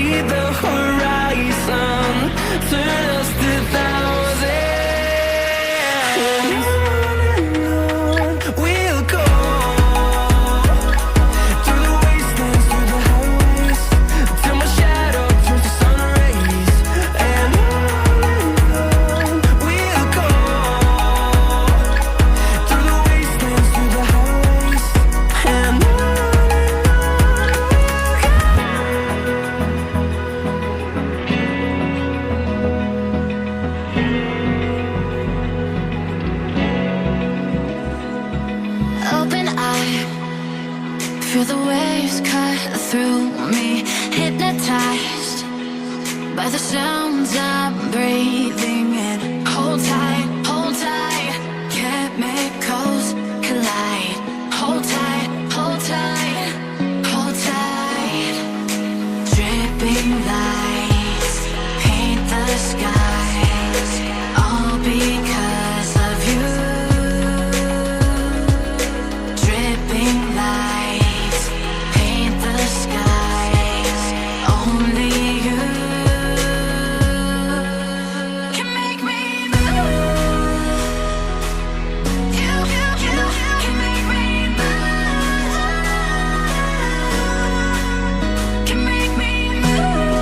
see the horizon, turn us to thousands. We'll go through the wastelands, through the highways, till my shadow turns to sun rays. And we'll go through the wastelands, through the highways, and open eye, feel the waves cut through me, hypnotized by the sounds I'm breathing in. Hold tight, chemicals collide. Hold tight, hold tight, hold tight. Dripping lights paint the skies, all because of you. Dripping lights paint the skies, only you can make me move. You can make me move. Can make me move.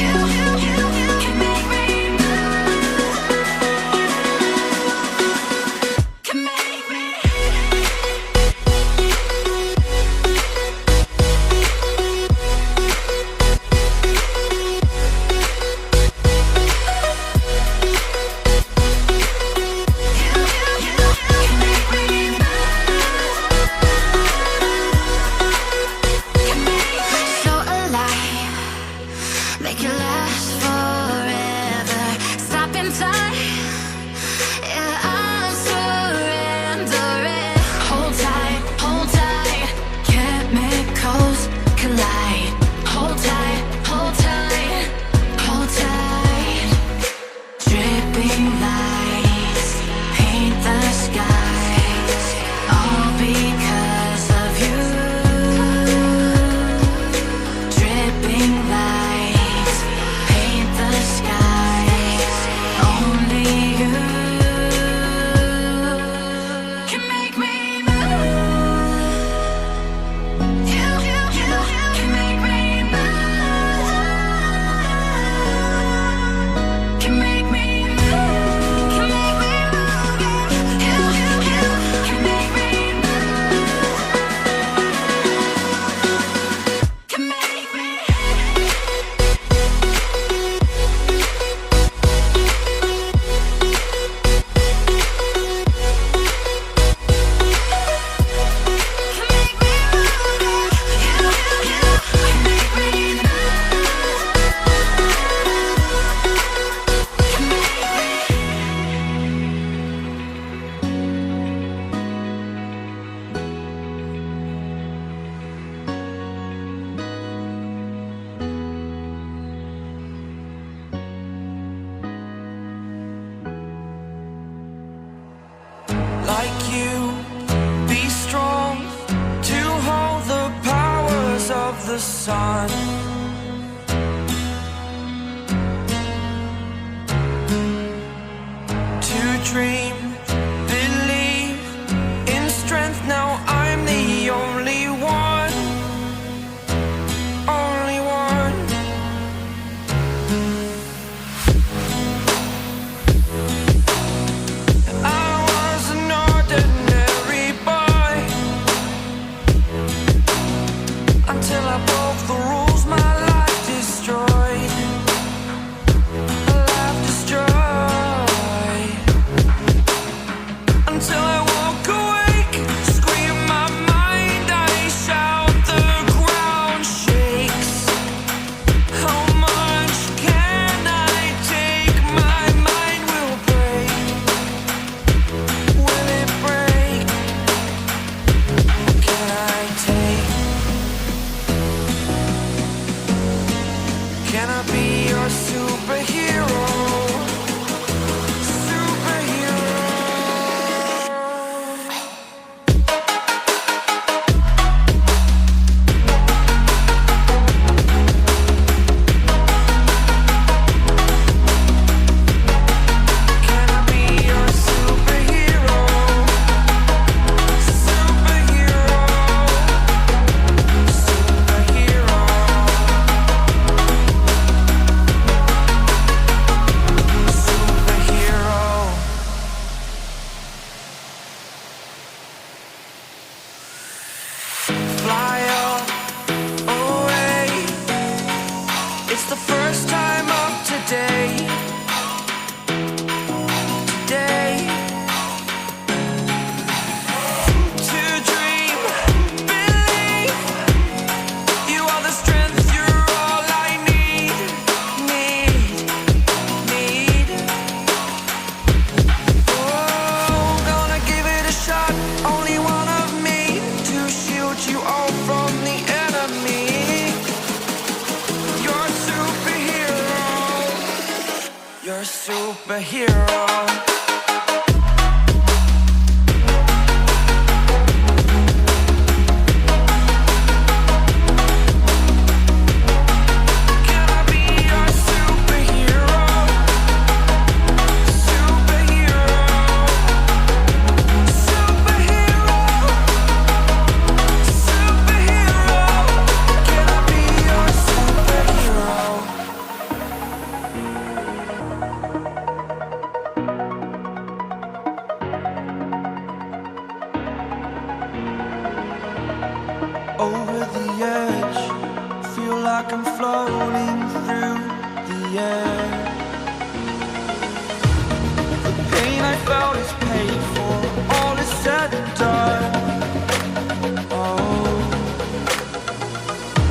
You can make me move. Can make me. So alive, make it last forever. Stop in time, yeah, I'm surrendering. Hold tight, chemicals collide. Hold tight, hold tight, hold tight. Dripping lights paint the skies, all because of you. Dripping lights paint the skies, only you can make me move. You can make me move. Can make me move. Can make me move. You can make me move. Can make me. like you, be strong to hold the powers of the sun. To dream, believe in strength. Now I'm the only one, only one. I was an ordinary boy until I broke the rules. My life a superhero. Over the edge, feel like I'm floating through the air. The pain I felt is paid for, all is said and done. Oh,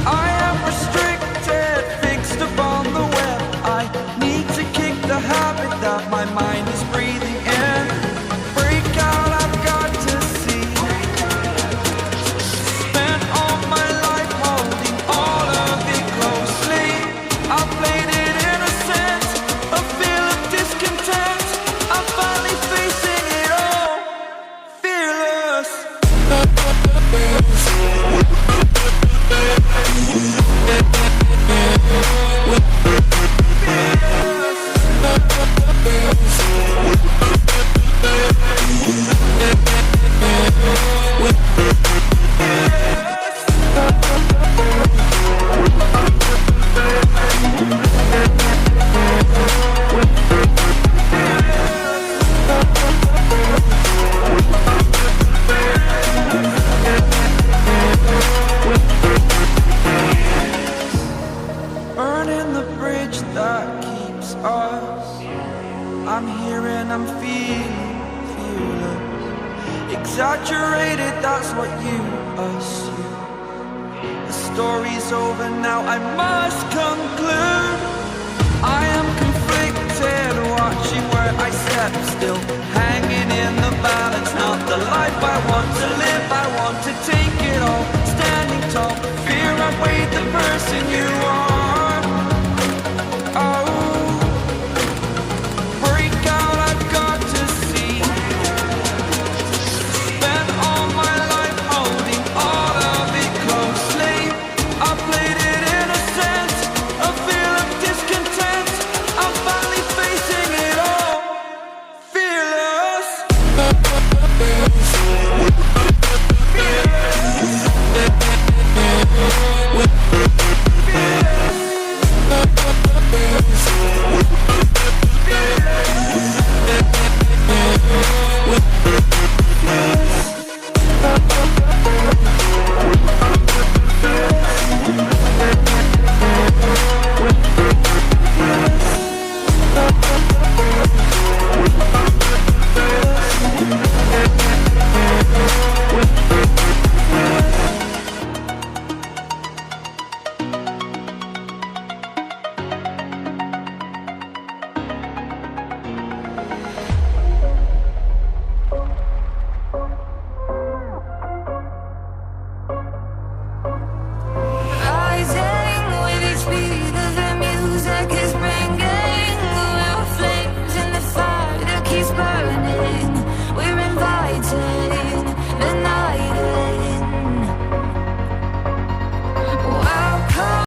I am restricted, fixed upon the web. I need to kick the habit that my mind is breathing in. Break out, I've got to see. Spent all my life holding all of it closely. I played it innocent, a feel of discontent. I'm finally facing it all, fearless. Burning the bridge that keeps us. I'm here and I'm feeling fearless. Exaggerated, that's what you assume. The story's over now, I must conclude. I am conflicted, watching where I step still, hanging in the balance. Not the life I want to live, I want to take it all. Standing tall, fear outweighed the person you are. Oh, break out, I've got to see. Spent all my life holding all of it closely. I played it innocent, a feel of discontent. I'm finally facing it all, fearless. Fearless.